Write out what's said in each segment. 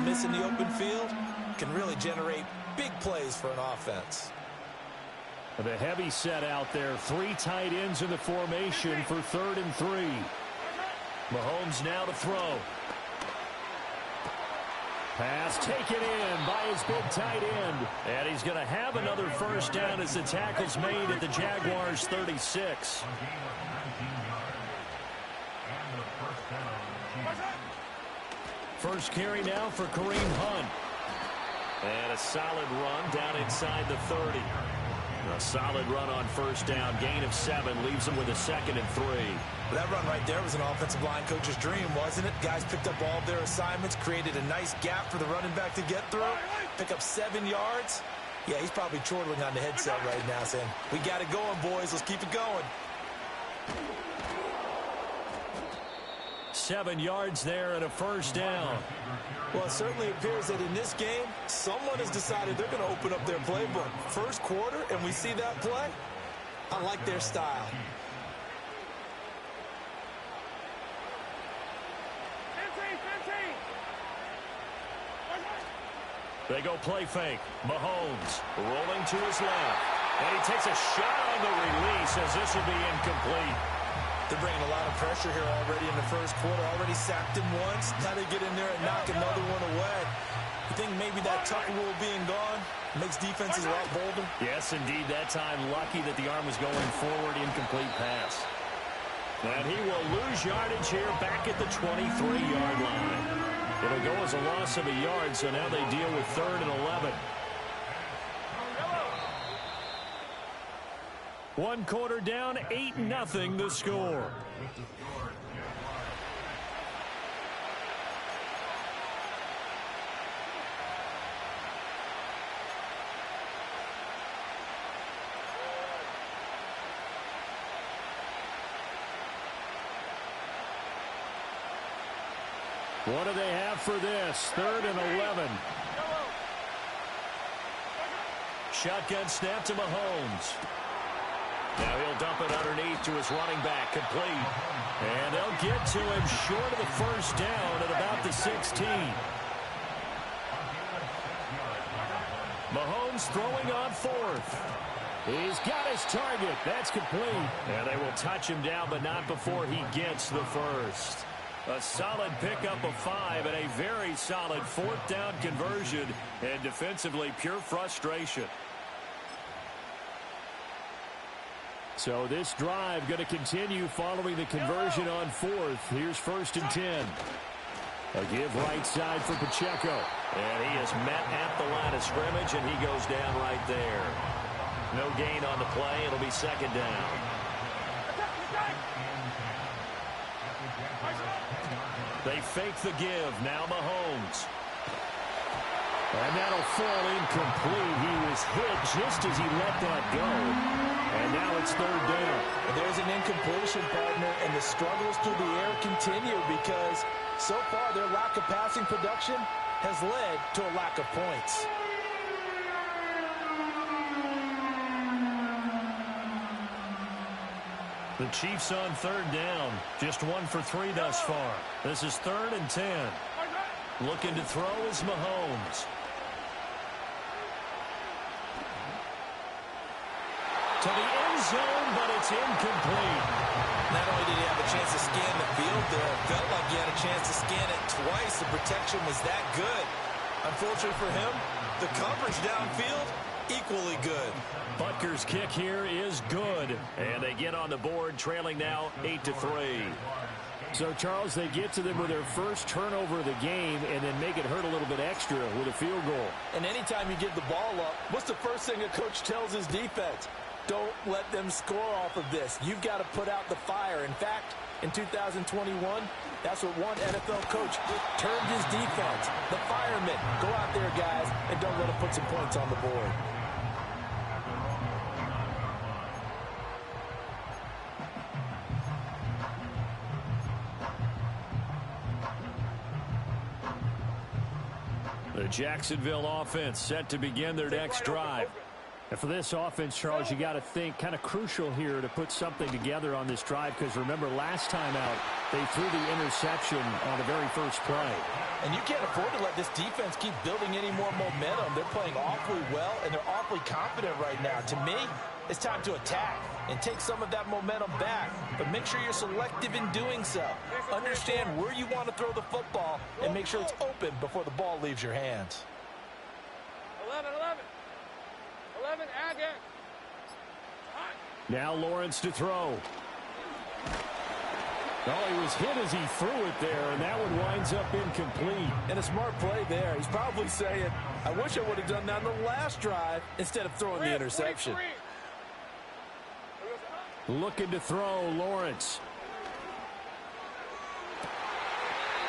miss in the open field can really generate big plays for an offense. The heavy set out there. 3 tight ends in the formation for 3rd and 3. Mahomes now to throw. Pass taken in by his big tight end. And he's going to have another first down as the tackle's made at the Jaguars' 36. First carry now for Kareem Hunt. And a solid run down inside the 30. A solid run on first down. Gain of 7 leaves him with a 2nd and 3. That run right there was an offensive line coach's dream, wasn't it? Guys picked up all of their assignments, created a nice gap for the running back to get through, pick up 7 yards. Yeah, he's probably chortling on the headset right now saying, we got it going, boys. Let's keep it going. 7 yards there and a first down. Well, it certainly appears that in this game, someone has decided they're going to open up their playbook. First quarter, and we see that play. I like their style. They go play fake. Mahomes rolling to his left. And he takes a shot on the release as this will be incomplete. They're bringing a lot of pressure here already in the first quarter. Already sacked him once. Now they get in there and knock another one away. You think maybe that tuck rule being gone makes defenses a lot bolder? Yes, indeed. That time lucky that the arm was going forward. Incomplete pass. And he will lose yardage here back at the 23-yard line. It'll go as a loss of a yard, so now they deal with 3rd and 11. 1 quarter down, 8-0 the score. What do they have for this? 3rd and 11. Shotgun snap to Mahomes. Now he'll dump it underneath to his running back, complete. And they'll get to him short of the first down at about the 16. Mahomes throwing on 4th. He's got his target. That's complete. And they will touch him down, but not before he gets the first. A solid pickup of 5 and a very solid 4th down conversion. And defensively, pure frustration. So this drive going to continue following the conversion on 4th. Here's 1st and 10. A give right side for Pacheco. And he is met at the line of scrimmage, and he goes down right there. No gain on the play. It'll be 2nd down. They fake the give. Now Mahomes. And that'll fall incomplete. He was hit just as he let that go. And now it's 3rd down. And there's an incompletion, partner, and the struggles through the air continue because so far their lack of passing production has led to a lack of points. The Chiefs on 3rd down. Just 1 for 3 thus far. This is 3rd and 10. Looking to throw is Mahomes. To the end zone, but it's incomplete. Not only did he have a chance to scan the field there, it felt like he had a chance to scan it twice. The protection was that good. Unfortunately for him, the coverage downfield, equally good. Butker's kick here is good. And they get on the board, trailing now 8-3. So, Charles, they get to them with their first turnover of the game and then make it hurt a little bit extra with a field goal. And anytime you give the ball up, what's the first thing a coach tells his defense? Don't let them score off of this. You've got to put out the fire. In fact, in 2021, that's what one NFL coach termed his defense. The firemen. Go out there, guys, and don't let them put some points on the board. The Jacksonville offense set to begin their next drive. And for this offense, Charles, you got to think kind of crucial here to put something together on this drive because remember last time out, they threw the interception on the very first play. And you can't afford to let this defense keep building any more momentum. They're playing awfully well, and they're awfully confident right now. To me, it's time to attack and take some of that momentum back. But make sure you're selective in doing so. Understand where you want to throw the football and make sure it's open before the ball leaves your hands. 11, again. Now Lawrence to throw. Oh, he was hit as he threw it there, and that one winds up incomplete. And a smart play there. He's probably saying, I wish I would have done that on the last drive instead of throwing the interception. Looking to throw, Lawrence.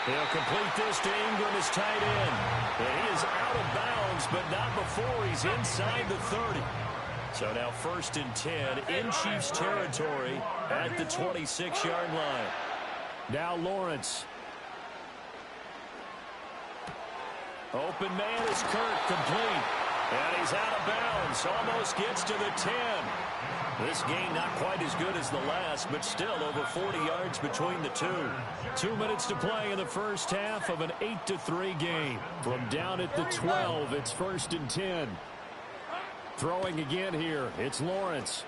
He'll complete this to Ingram, his tight end. And he is out of bounds, but not before he's inside the 30. So now 1st and 10 in Chiefs territory at the 26-yard line. Now Lawrence. Open man is Kirk, complete. And he's out of bounds, almost gets to the 10. This game not quite as good as the last, but still over 40 yards between the two. 2 minutes to play in the first half of an 8-3 game. From down at the 12, it's 1st and 10. Throwing again here, it's Lawrence.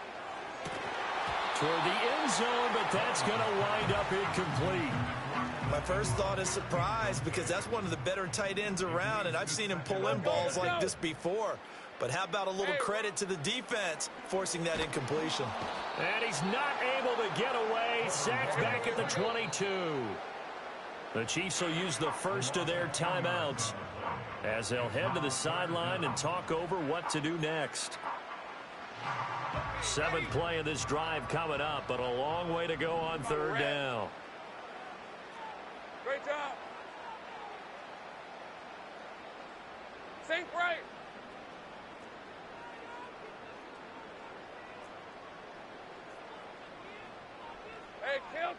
Toward the end zone, but that's going to wind up incomplete. My first thought is surprise because that's one of the better tight ends around, and I've seen him pull in balls like this before. But how about a little credit to the defense forcing that incompletion? And he's not able to get away. Sacked back at the 22. The Chiefs will use the first of their timeouts as they'll head to the sideline and talk over what to do next. 7th play of this drive coming up, but a long way to go on 3rd down. Great job. Sink right. Hey, kill.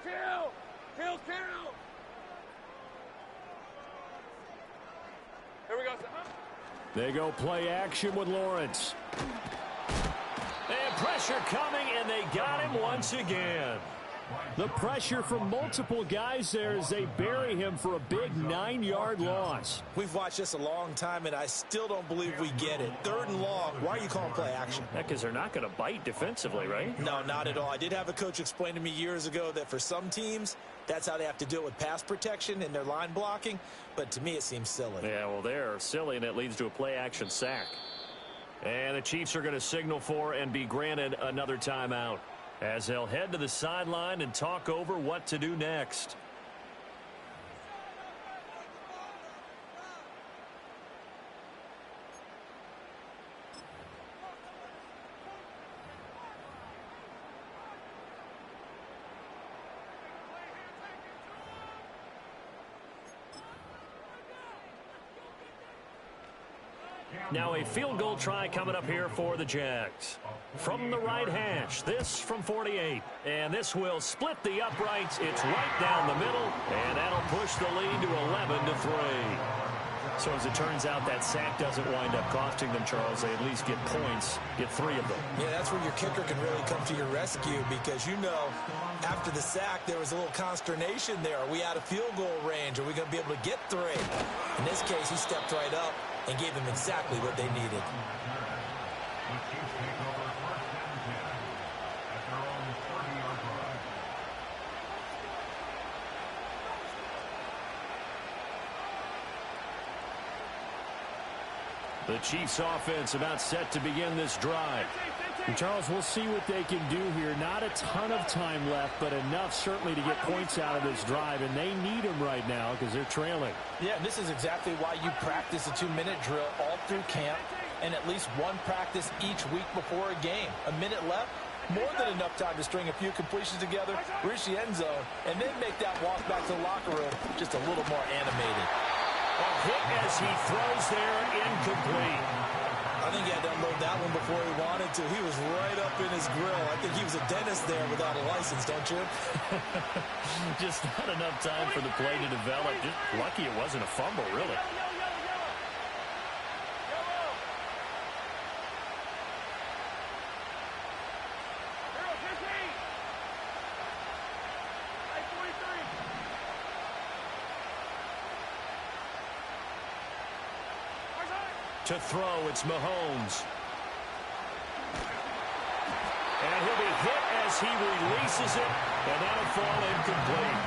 Here we go. They go play action with Lawrence. And pressure coming, and they got him once again. The pressure from multiple guys there as they bury him for a big 9-yard loss. We've watched this a long time, and I still don't believe we get it. 3rd and long. Why are you calling play action? Because they're not going to bite defensively, right? No, not at all. I did have a coach explain to me years ago that for some teams, that's how they have to deal with pass protection and their line blocking. But to me, it seems silly. Yeah, well, they're silly, and it leads to a play-action sack. And the Chiefs are going to signal for and be granted another timeout as they'll head to the sideline and talk over what to do next. Now a field goal try coming up here for the Jags. From the right hash, this from 48. And this will split the uprights. It's right down the middle, and that'll push the lead to 11-3. So as it turns out, that sack doesn't wind up costing them, Charles. They at least get points, get 3 of them. Yeah, that's where your kicker can really come to your rescue because, you know, after the sack, there was a little consternation there. Are we out of field goal range? Are we going to be able to get 3? In this case, he stepped right up and gave them exactly what they needed. The Chiefs offense about set to begin this drive. And Charles, we'll see what they can do here. Not a ton of time left, but enough certainly to get points out of this drive, and they need them right now because they're trailing. Yeah, and this is exactly why you practice a 2-minute drill all through camp and at least one practice each week before a game. A minute left, more than enough time to string a few completions together, reach the end zone, and then make that walk back to the locker room just a little more animated. A hit as he throws there, incomplete. I think he had to unload that one before he wanted to. He was right up in his grill. I think he was a dentist there without a license, don't you? Just not enough time for the play to develop. Just lucky it wasn't a fumble, really. To throw, it's Mahomes. And he'll be hit as he releases it, and that'll fall incomplete.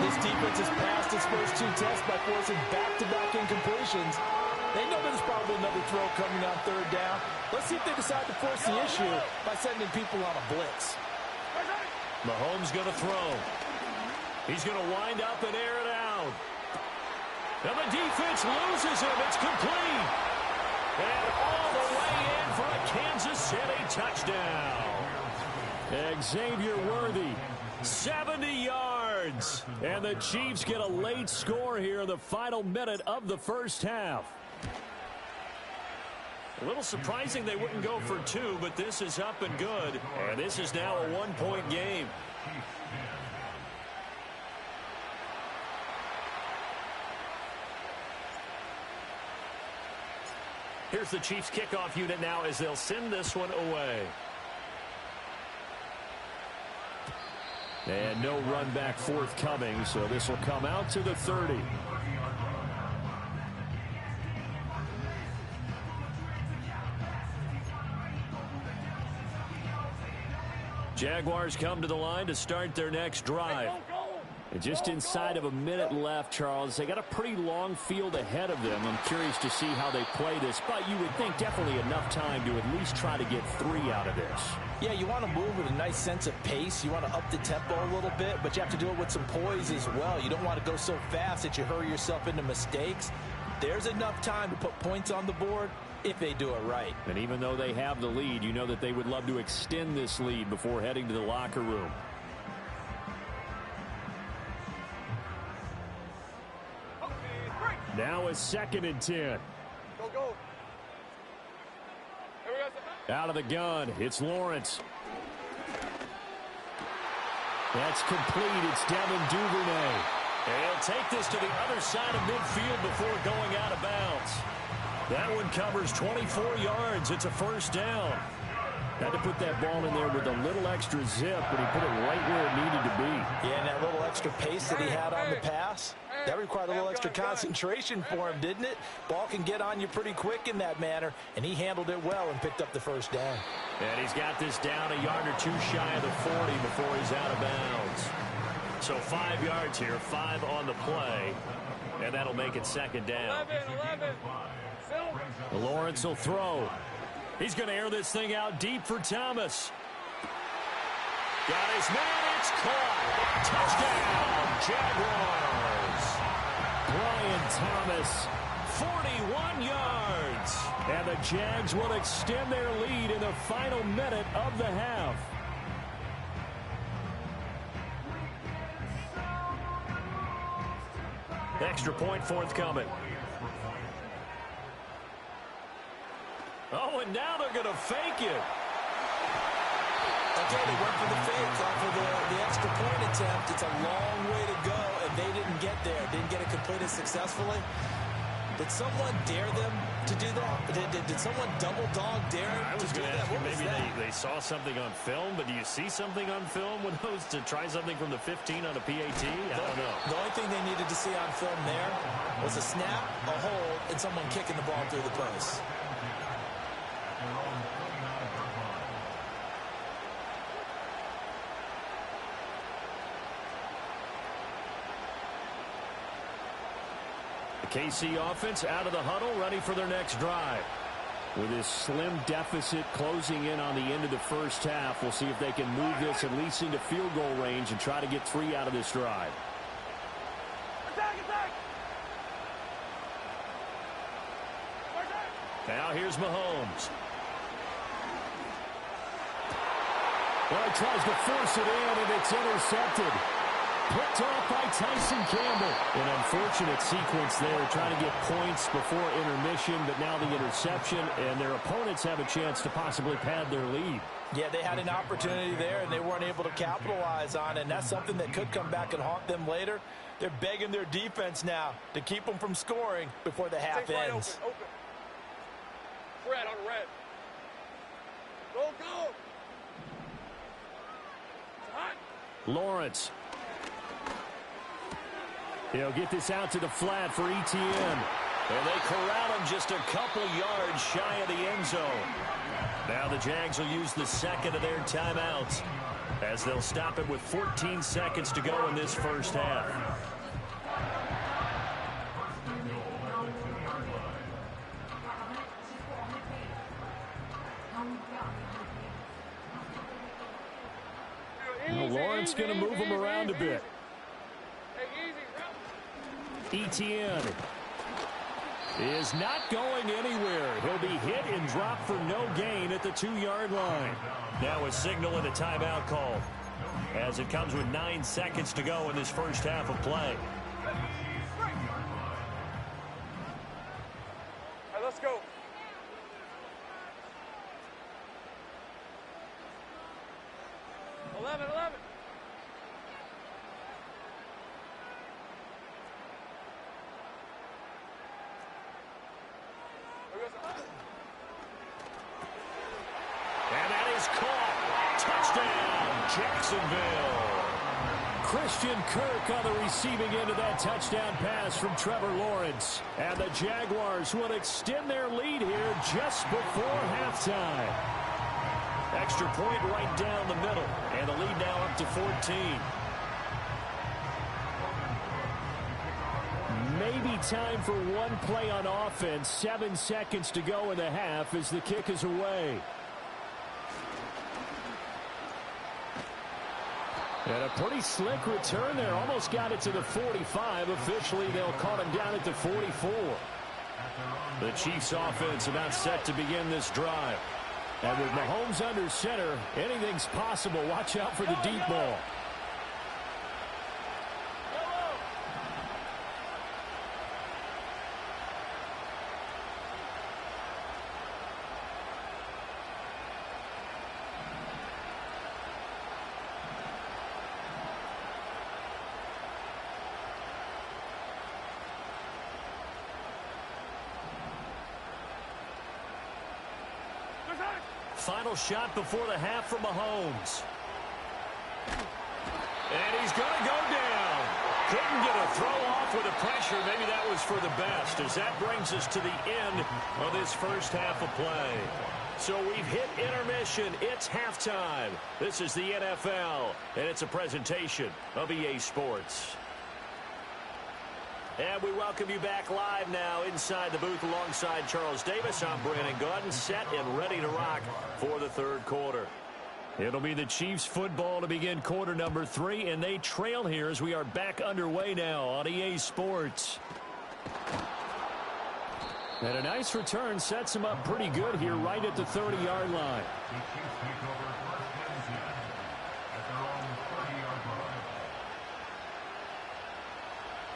This defense has passed its first 2 tests by forcing back-to-back incompletions. They know there's probably another throw coming on 3rd down. Let's see if they decide to force the issue by sending people on a blitz. Mahomes going to throw. He's going to wind up and air it out. And the defense loses him. It's complete. And all the way in for a Kansas City touchdown. Xavier Worthy, 70 yards. And the Chiefs get a late score here in the final minute of the first half. A little surprising they wouldn't go for 2, but this is up and good. And this is now a 1-point game. Here's the Chiefs kickoff unit now as they'll send this one away. And no run back forthcoming, so this will come out to the 30. Jaguars come to the line to start their next drive. And just inside of a minute left, Charles. They got a pretty long field ahead of them. I'm curious to see how they play this, but you would think definitely enough time to at least try to get 3 out of this. Yeah, you want to move with a nice sense of pace. You want to up the tempo a little bit, but you have to do it with some poise as well. You don't want to go so fast that you hurry yourself into mistakes. There's enough time to put points on the board if they do it right. And even though they have the lead, you know that they would love to extend this lead before heading to the locker room. Now a 2nd and 10. Go, go. Here we go. Out of the gun, it's Lawrence. That's complete. It's Devin Duvernay. And he'll take this to the other side of midfield before going out of bounds. That one covers 24 yards. It's a 1st down. Had to put that ball in there with a little extra zip, but he put it right where it needed to be. Yeah, and that little extra pace that he had on the pass, that required a little extra concentration for him, didn't it? Ball can get on you pretty quick in that manner, and he handled it well and picked up the 1st down. And he's got this down a yard or 2 shy of the 40 before he's out of bounds. So 5 yards here, 5 on the play, and that'll make it 2nd down. 11. Lawrence will throw. He's going to air this thing out deep for Thomas. Got his man. It's caught. Touchdown, Jaguars. Brian Thomas, 41 yards. And the Jags will extend their lead in the final minute of the half. Extra point forthcoming. Oh, and now they're going to fake it. Okay, they went for the fake, for the extra point attempt. It's a long way to go, and they didn't get there. Didn't get it completed successfully. Did someone dare them to do that? Did someone double dog dare them to do that? What was that? Maybe they saw something on film, but do you see something on film with those to try something from the 15 on a PAT? I don't know. The only thing they needed to see on film there was a snap, a hold, and someone kicking the ball through the post. The KC offense out of the huddle, ready for their next drive. With this slim deficit closing in on the end of the first half, we'll see if they can move this at least into field goal range and try to get 3 out of this drive. Attack! Now here's Mahomes. Well, he tries to force it in, and it's intercepted. Picked off by Tyson Campbell. An unfortunate sequence there, trying to get points before intermission, but now the interception, and their opponents have a chance to possibly pad their lead. Yeah, they had an opportunity there, and they weren't able to capitalize on it, and that's something that could come back and haunt them later. They're begging their defense now to keep them from scoring before the half ends. Open. Red on red. Go! It's hot. Lawrence. He'll get this out to the flat for ETN. And they corral him just a couple yards shy of the end zone. Now the Jags will use the second of their timeouts as they'll stop it with 14 seconds to go in this first half. Well, Lawrence going to move him around a bit. Etienne is not going anywhere. He'll be hit and dropped for no gain at the 2-yard line. Now a signal and a timeout call as it comes with 9 seconds to go in this first half of play. All right, let's go. Eleven. And that is caught. Touchdown, Jacksonville. Christian Kirk on the receiving end of that touchdown pass from Trevor Lawrence. And the Jaguars will extend their lead here just before halftime. Extra point right down the middle. And the lead now up to 14. Maybe time for one play on offense. 7 seconds to go in the half as the kick is away. And a pretty slick return there. Almost got it to the 45. Officially, they'll call him down at the 44. The Chiefs offense about set to begin this drive. And with Mahomes under center, anything's possible. Watch out for the deep ball. Final shot before the half from Mahomes. And he's going to go down. Couldn't get a throw off with the pressure. Maybe that was for the best, as that brings us to the end of this first half of play. So we've hit intermission. It's halftime. This is the NFL, and it's a presentation of EA Sports. And we welcome you back live now inside the booth alongside Charles Davis. I'm Brandon Gaudin, set and ready to rock for the third quarter. It'll be the Chiefs football to begin quarter number 3, and they trail here as we are back underway now on EA Sports. And a nice return sets him up pretty good here right at the 30-yard line.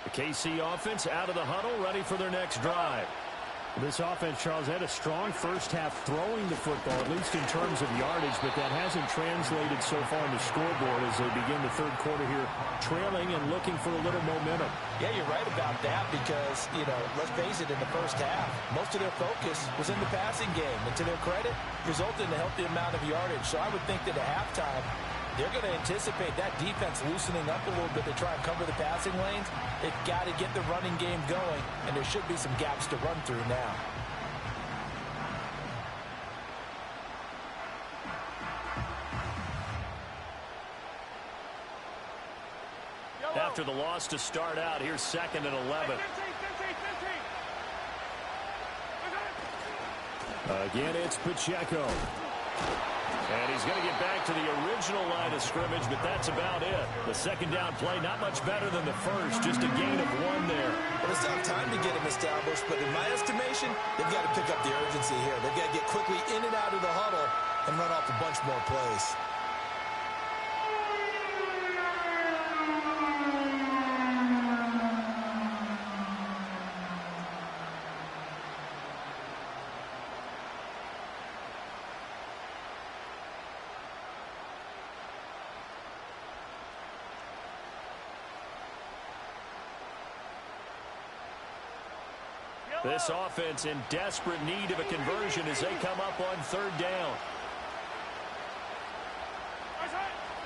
The KC offense out of the huddle, ready for their next drive. This offense, Charles, had a strong first half throwing the football, at least in terms of yardage, but that hasn't translated so far on the scoreboard as they begin the third quarter here, trailing and looking for a little momentum. Yeah, you're right about that because, let's face it, in the first half, most of their focus was in the passing game. And to their credit, resulted in a healthy amount of yardage. So I would think that at halftime, they're going to anticipate that defense loosening up a little bit to try and cover the passing lanes. They've got to get the running game going, and there should be some gaps to run through now. After the loss to start out, here's 2nd and 11. Again, it's Pacheco. And he's going to get back to the original line of scrimmage, but that's about it. The second down play, not much better than the first, just a gain of 1 there. Well, it's not time to get him established, but in my estimation, they've got to pick up the urgency here. They've got to get quickly in and out of the huddle and run off a bunch more plays. This offense in desperate need of a conversion as they come up on 3rd down.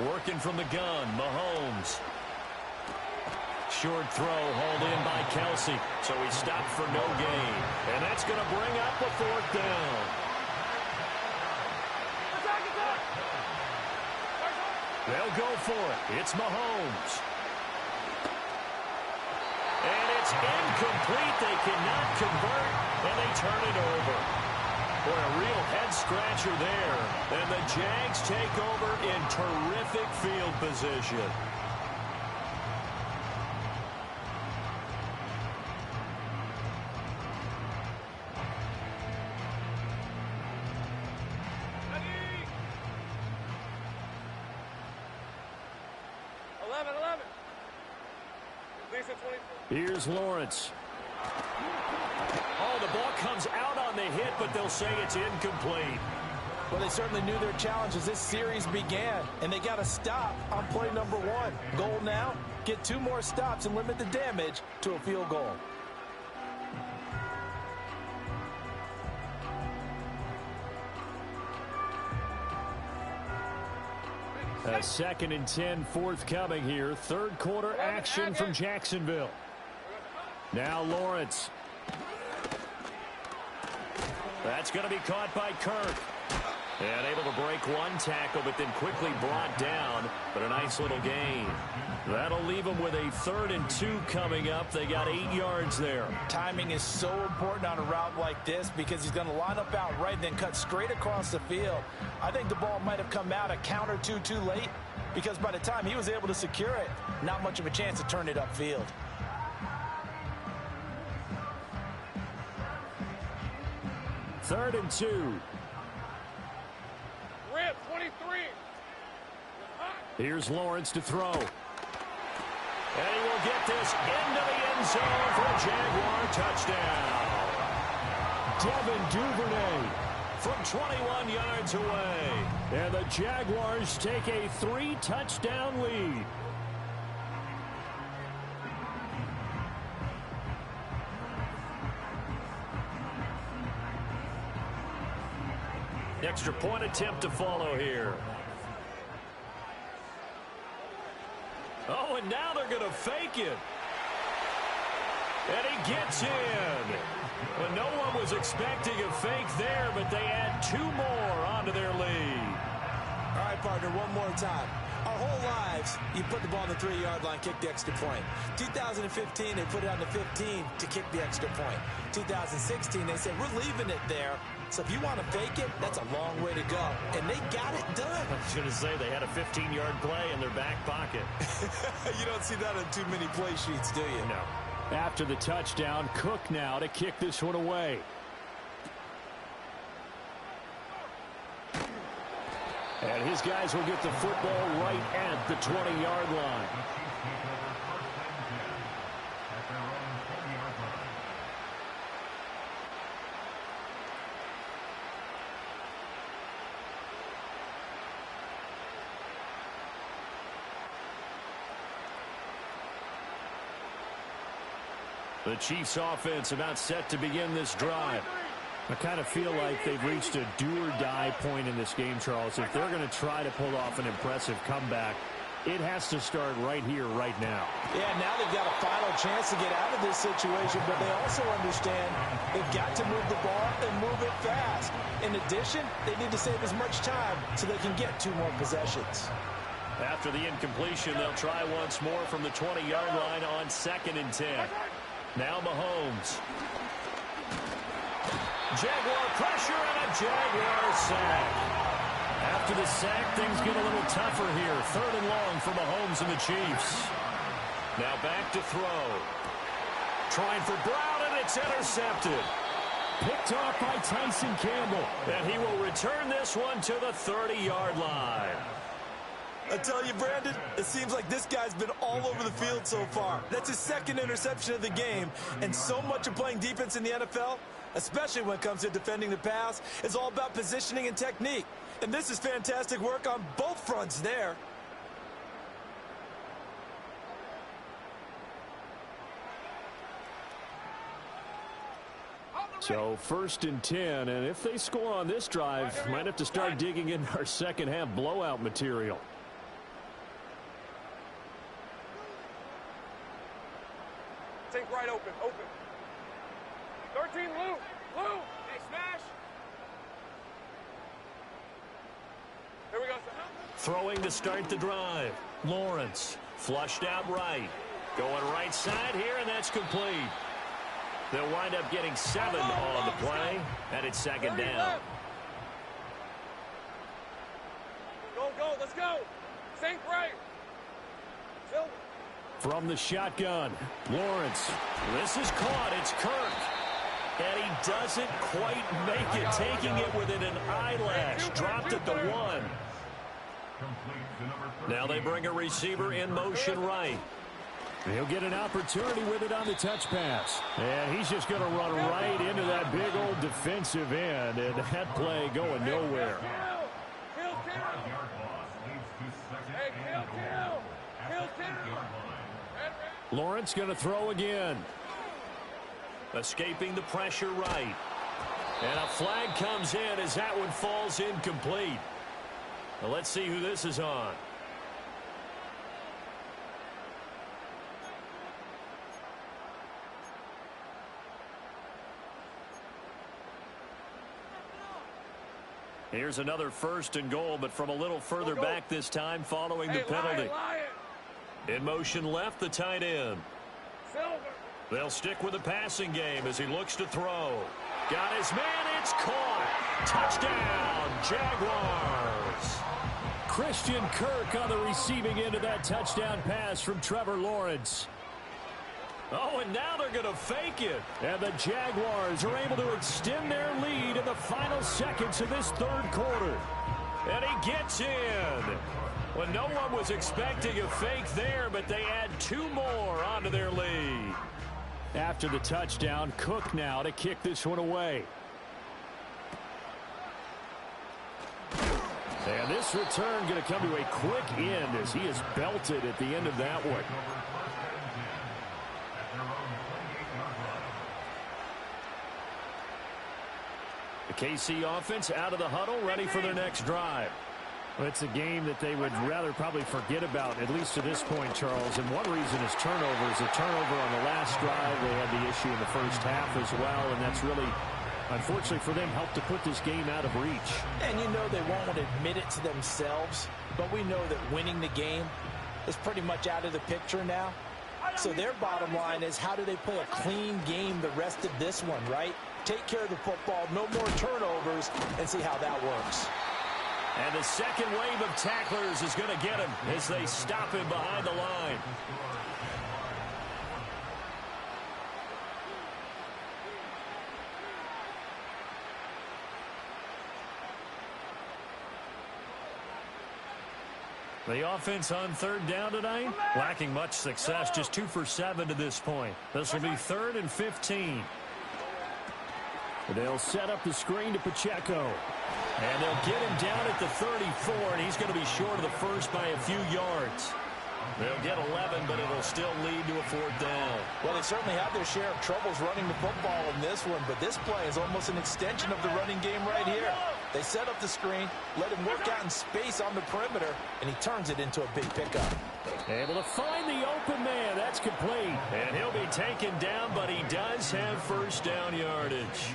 Working from the gun, Mahomes. short throw hauled in by Kelsey. So he stopped for no gain. And that's going to bring up a fourth down. They'll go for it. It's Mahomes. And it's incomplete. They cannot convert, and they turn it over. Boy, a real head-scratcher there. And the Jags take over in terrific field position. Here's Lawrence. Oh, the ball comes out on the hit, but they'll say it's incomplete. Well, they certainly knew their challenge as this series began, and they got to stop on play number 1. Goal now, get 2 more stops and limit the damage to a field goal. A 2nd and 10 forthcoming here. Third quarter action from Jacksonville. Now Lawrence. That's going to be caught by Kirk. And able to break one tackle, but then quickly brought down. But a nice little gain. That'll leave them with a 3rd and 2 coming up. They got 8 yards there. Timing is so important on a route like this because he's going to line up out right and then cut straight across the field. I think the ball might have come out a count or two too late because by the time he was able to secure it, not much of a chance to turn it upfield. Third and 2. Rip, 23. Here's Lawrence to throw. And he will get this into the end zone for a Jaguar touchdown. Devin Duvernay from 21 yards away. And the Jaguars take a 3-touchdown lead. Extra point attempt to follow here. Oh, and now they're going to fake it. And he gets in. Well, no one was expecting a fake there, but they add 2 more onto their lead. All right, partner, one more time. Our whole lives, you put the ball on the 3-yard line, kick the extra point. 2015, they put it on the 15 to kick the extra point. 2016, they said, we're leaving it there. So if you want to fake it, that's a long way to go. And they got it done. I was going to say they had a 15-yard play in their back pocket. You don't see that on too many play sheets, do you? No. After the touchdown, Cook now to kick this one away. And his guys will get the football right at the 20-yard line. The Chiefs offense about set to begin this drive. I kind of feel like they've reached a do-or-die point in this game, Charles. If they're going to try to pull off an impressive comeback, it has to start right here, right now. Yeah, now they've got a final chance to get out of this situation, but they also understand they've got to move the ball and move it fast. In addition, they need to save as much time so they can get 2 more possessions. After the incompletion, they'll try once more from the 20-yard line on 2nd and 10. Now Mahomes. Jaguar pressure and a Jaguar sack. After the sack, things get a little tougher here. 3rd and long for Mahomes and the Chiefs. Now back to throw. Trying for Brown, and it's intercepted. Picked off by Tyson Campbell. And he will return this one to the 30-yard line. I tell you, Brandon, it seems like this guy's been all over the field so far. That's his 2nd interception of the game. And so much of playing defense in the NFL, especially when it comes to defending the pass, is all about positioning and technique. And this is fantastic work on both fronts there. So 1st and 10, and if they score on this drive, might have to start digging in our second half blowout material. Throwing to start the drive. Lawrence flushed out right. Going right side here, and that's complete. They'll wind up getting 7 on the play, and it's second down. Go, let's go. Sink right. Silver. From the shotgun, Lawrence. This is caught. It's Kirk. And he doesn't quite make it, taking it within an eyelash. Dropped at the 1. Now they bring a receiver in motion right. He'll get an opportunity with it on the touch pass. And he's just going to run right into that big old defensive end. And that play going nowhere. Lawrence going to throw again. Escaping the pressure right. And a flag comes in as that one falls incomplete. Now let's see who this is on. Here's another 1st and goal, but from a little further back this time following the penalty. In motion left, the tight end. They'll stick with the passing game as he looks to throw. Got his man, it's caught. Touchdown, Jaguars. Christian Kirk on the receiving end of that touchdown pass from Trevor Lawrence. Oh, and now they're going to fake it. And the Jaguars are able to extend their lead in the final seconds of this 3rd quarter. And he gets in. Well, no one was expecting a fake there, but they add 2 more onto their lead. After the touchdown, Cook now to kick this one away. And this return going to come to a quick end as he is belted at the end of that one. The KC offense out of the huddle, ready for their next drive. Well, it's a game that they would rather probably forget about, at least to this point, Charles. And one reason is turnovers. A turnover on the last drive. They had the issue in the first half as well, and that's really, unfortunately for them, helped to put this game out of reach. And you know they won't admit it to themselves, but we know that winning the game is pretty much out of the picture now. So their bottom line is, how do they play a clean game the rest of this one, right? Take care of the football, no more turnovers, and see how that works. And the second wave of tacklers is going to get him as they stop him behind the line. The offense on 3rd down tonight, lacking much success, just 2 for 7 to this point. This will be 3rd and 15. They'll set up the screen to Pacheco. And they'll get him down at the 34, and he's going to be short of the first by a few yards. They'll get 11, but it'll still lead to a 4th down. Well, they certainly have their share of troubles running the football in this one, but this play is almost an extension of the running game right here. They set up the screen, let him work out in space on the perimeter, and he turns it into a big pickup. Able to find the open man. That's complete. And he'll be taken down, but he does have 1st down yardage.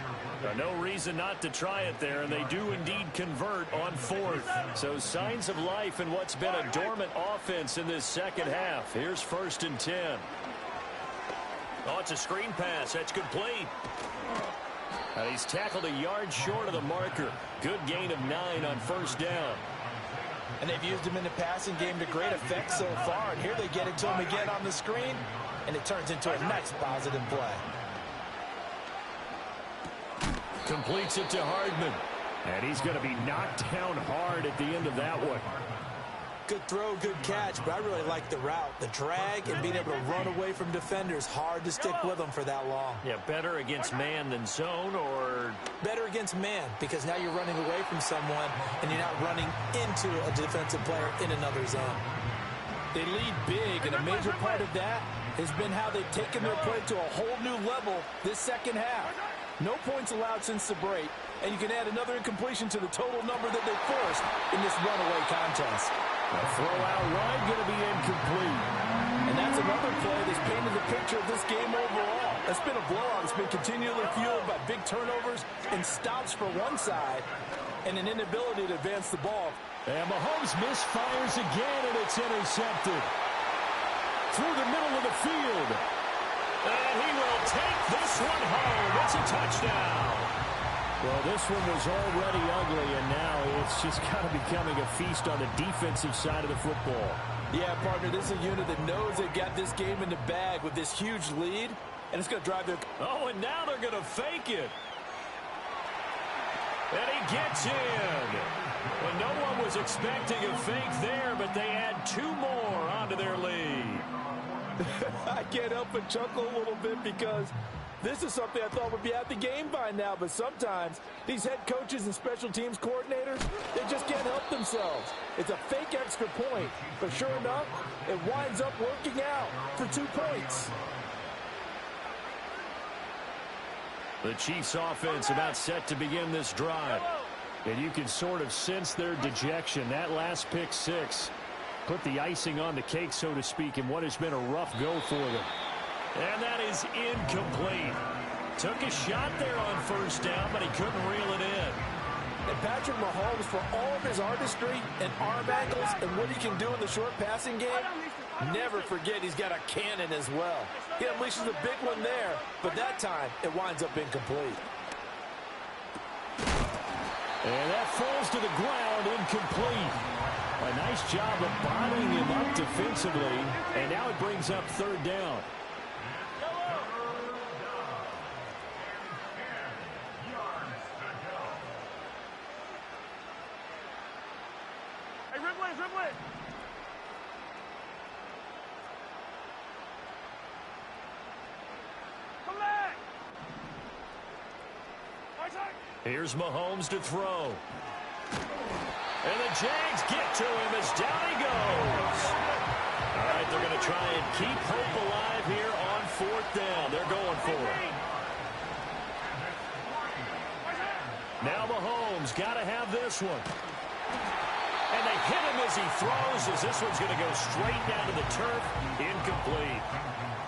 No reason not to try it there, and they do indeed convert on 4th. So signs of life in what's been a dormant offense in this second half. Here's 1st and 10. Oh, it's a screen pass. That's complete. And he's tackled a yard short of the marker. Good gain of 9 on 1st down. And they've used him in the passing game to great effect so far. And here they get it to him again on the screen, and it turns into a nice positive play. Completes it to Hardman. And he's going to be knocked down hard at the end of that one. Good throw, good catch, but I really like the route. The drag and being able to run away from defenders. Hard to stick with them for that long. Yeah, better against man than zone, or? Better against man, because now you're running away from someone and you're not running into a defensive player in another zone. They lead big, and a major part of that has been how they've taken their play to a whole new level this second half. No points allowed since the break, and you can add another incompletion to the total number that they forced in this runaway contest. A throw-out run going to be incomplete. And that's another play that's painted the picture of this game overall. It's been a blowout. It's been continually fueled by big turnovers and stops for one side and an inability to advance the ball And Mahomes misfires again, and it's intercepted. Through the middle of the field. And he will take this one home. It's a touchdown. Well, this one was already ugly, and now it's just kind of becoming a feast on the defensive side of the football. Yeah, partner, this is a unit that knows they've got this game in the bag with this huge lead, and it's going to drive their... Oh, and now they're going to fake it. And he gets in. Well, no one was expecting a fake there, but they add 2 more onto their lead. I can't help but chuckle a little bit because this is something I thought would be at the game by now, but sometimes these head coaches and special teams coordinators, they just can't help themselves. It's a fake extra point, but sure enough, it winds up working out for 2 points. The Chiefs offense about set to begin this drive. And you can sort of sense their dejection. That last pick 6 put the icing on the cake, so to speak, in what has been a rough go for them. And that is incomplete. Took a shot there on first down, but he couldn't reel it in. And Patrick Mahomes, for all of his artistry and arm angles and what he can do in the short passing game, never forget he's got a cannon as well. He unleashes a big one there, but that time it winds up incomplete. And that falls to the ground, incomplete. A nice job of bottling him up defensively, and now it brings up 3rd down. Hey, dribble it. Come back. Here's Mahomes to throw. And the Jags get to him as down he goes. All right, they're going to try and keep hope alive here on 4th down. They're going for it. Now Mahomes got to have this one. And they hit him as he throws, as this one's going to go straight down to the turf. Incomplete.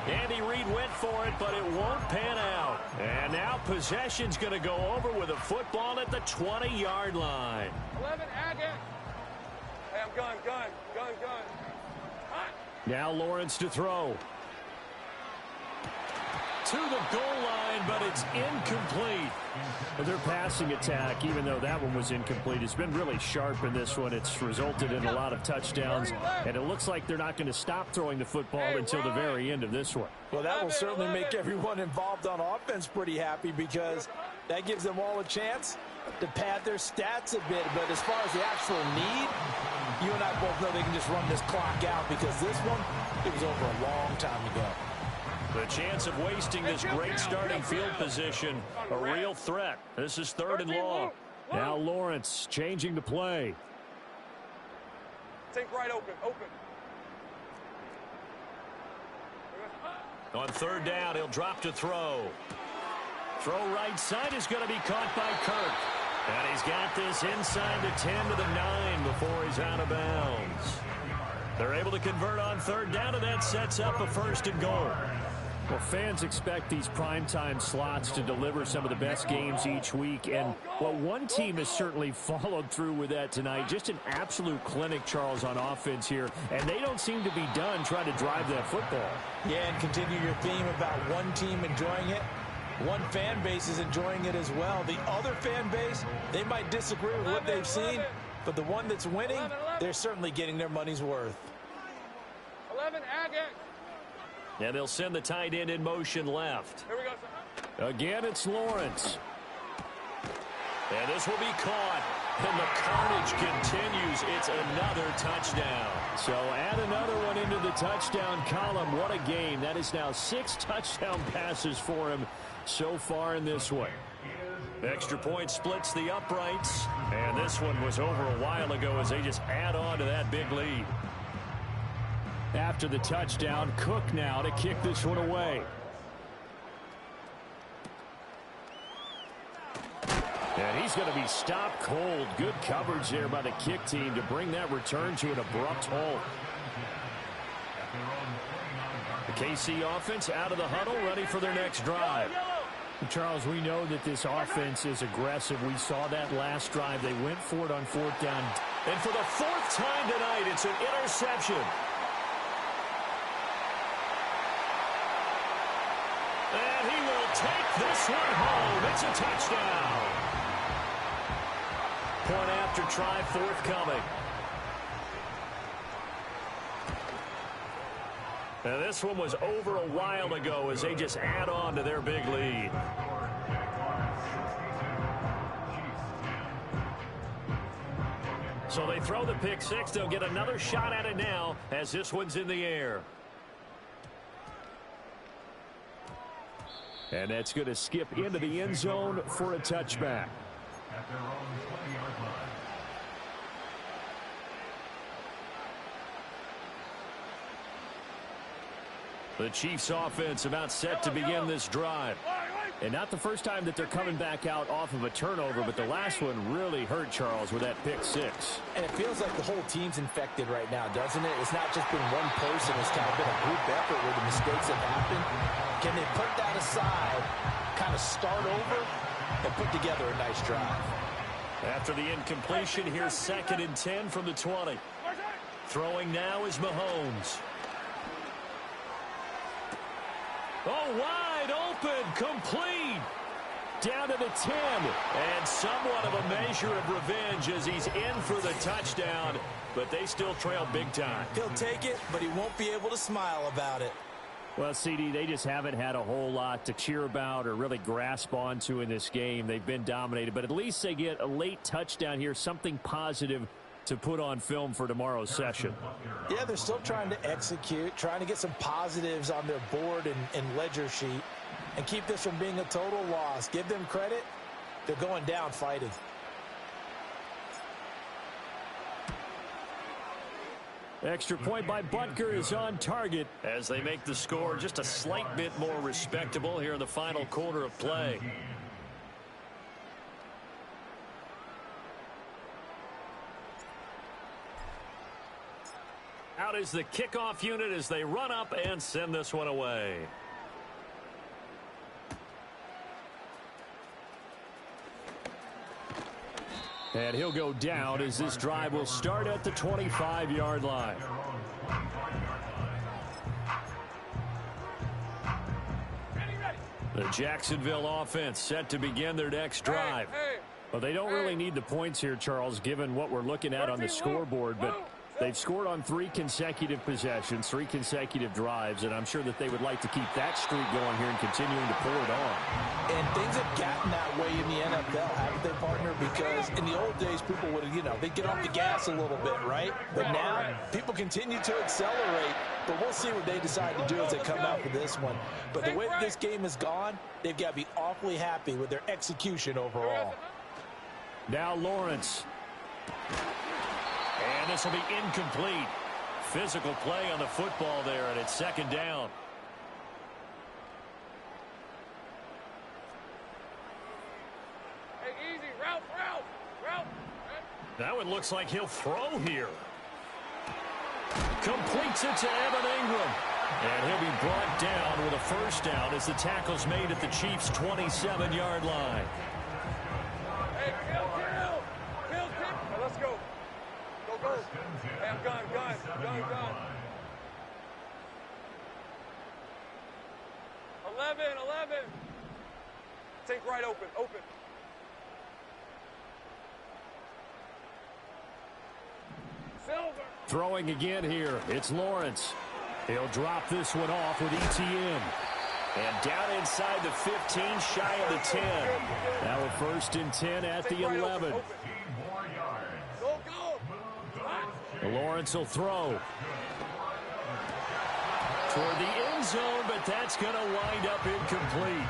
Andy Reid went for it, but it won't pan out. And now possession's going to go over with a football at the 20-yard line. 11, Agate. Hey, I'm gun. Hot. Now Lawrence to throw. To the goal line, but it's incomplete. Well, their passing attack, even though that one was incomplete, has been really sharp in this one. It's resulted in a lot of touchdowns, and it looks like they're not going to stop throwing the football until the very end of this one. Well, that will certainly make everyone involved on offense pretty happy because that gives them all a chance to pad their stats a bit. But as far as the actual need, you and I both know they can just run this clock out because this one, it was over a long time ago. The chance of wasting this great starting field position, a real threat. This is 3rd and long. Now Lawrence changing the play. Take right open. On 3rd down, he'll drop to throw. Throw right side is going to be caught by Kirk. And he's got this inside the 10 to the 9 before he's out of bounds. They're able to convert on 3rd down, and that sets up a 1st and goal. Well, fans expect these primetime slots to deliver some of the best games each week. And, well, one team has certainly followed through with that tonight. Just an absolute clinic, Charles, on offense here. And they don't seem to be done trying to drive that football. Yeah, and continue your theme about one team enjoying it. One fan base is enjoying it as well. The other fan base, they might disagree with what they've seen. But the one that's winning, they're certainly getting their money's worth. 11, Agate. And they'll send the tight end in motion left. Here we go. Again, it's Lawrence. And this will be caught. And the carnage continues. It's another touchdown. So add another one into the touchdown column. What a game. That is now 6 touchdown passes for him so far in this one. Extra point splits the uprights. And this one was over a while ago as they just add on to that big lead. After the touchdown, Cook now to kick this one away. And he's going to be stopped cold. Good coverage there by the kick team to bring that return to an abrupt halt. The KC offense out of the huddle, ready for their next drive. Charles, we know that this offense is aggressive. We saw that last drive. They went for it on 4th down. And for the 4th time tonight, it's an interception. And he will take this one home. It's a touchdown. Point after try forthcoming. Now this one was over a while ago as they just add on to their big lead. So they throw the pick six. They'll get another shot at it now as this one's in the air. And that's going to skip into the end zone for a touchback. At their own 20-yard line. The Chiefs offense about set to begin this drive. And not the first time that they're coming back out off of a turnover, but the last one really hurt, Charles, with that pick six. And it feels like the whole team's infected right now, doesn't it? It's not just been one person. It's kind of been a group effort where the mistakes have happened. Can they put that aside, kind of start over, and put together a nice drive? After the incompletion, here's 2nd and 10 from the 20. Throwing now is Mahomes. Oh, wide open, complete. Down to the 10. And somewhat of a measure of revenge as he's in for the touchdown, but they still trail big time. He'll take it, but he won't be able to smile about it. Well, CD, they just haven't had a whole lot to cheer about or really grasp onto in this game. They've been dominated, but at least they get a late touchdown here, something positive to put on film for tomorrow's session. Yeah, they're still trying to execute, trying to get some positives on their board and ledger sheet and keep this from being a total loss. Give them credit. They're going down fighting. Extra point by Butker is on target as they make the score just a slight bit more respectable here in the final quarter of play. Out is the kickoff unit as they run up and send this one away. And he'll go down as this drive will start at the 25-yard line. The Jacksonville offense set to begin their next drive. Well, they don't really need the points here, Charles, given what we're looking at on the scoreboard, but they've scored on 3 consecutive possessions, 3 consecutive drives, and I'm sure that they would like to keep that streak going here and continuing to pull it on. And things have gotten that way in the NFL, haven't they, partner? Because in the old days, people would, they'd get off the gas a little bit, right? But now, people continue to accelerate, but we'll see what they decide to do as they come out for this one. But the way this game has gone, they've got to be awfully happy with their execution overall. Now Lawrence. And this will be incomplete. Physical play on the football there, and it's 2nd down. Hey, easy. Route. That one looks like he'll throw here. Completes it to Evan Ingram. And he'll be brought down with a 1st down as the tackle's made at the Chiefs' 27-yard line. Hey, kill. Hey, let's go. Go. Hey, I'm gun. 11. Take right, open. Silver. Throwing again here. It's Lawrence. He'll drop this one off with ETN. And down inside the 15, shy of the 10. Now a 1st and 10 at the 11. Go. Lawrence will throw. Toward the end zone, but that's going to wind up incomplete.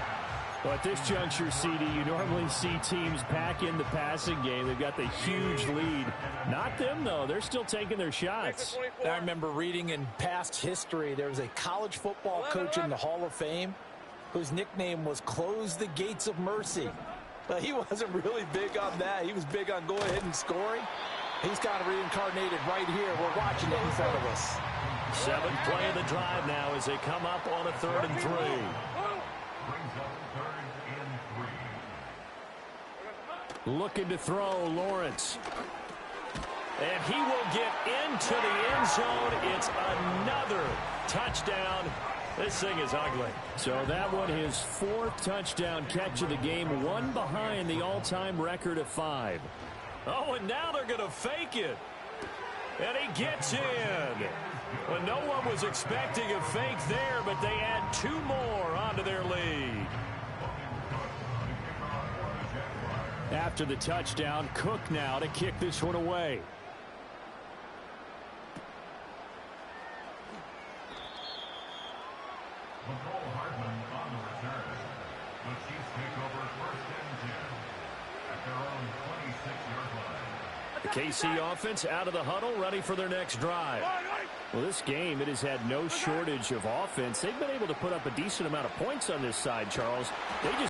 Well, at this juncture, CD, you normally see teams pack in the passing game. They've got the huge lead. Not them, though. They're still taking their shots. I remember reading in past history, there was a college football coach in the Hall of Fame whose nickname was Close the Gates of Mercy. But he wasn't really big on that. He was big on going ahead and scoring. He's kind of reincarnated right here. We're watching it in front of us. 7th play of the drive now as they come up on a 3rd and 3. Brings up 3rd and Looking to throw, Lawrence. And he will get into the end zone. It's another touchdown. This thing is ugly. So that one, his 4th touchdown catch of the game, one behind the all-time record of 5. Oh, and now they're going to fake it. And he gets in. Well, no one was expecting a fake there, but they add 2 more onto their lead. After the touchdown, Cook now to kick this one away. The KC offense out of the huddle, ready for their next drive. Well, this game, it has had no shortage of offense. They've been able to put up a decent amount of points on this side, Charles. They just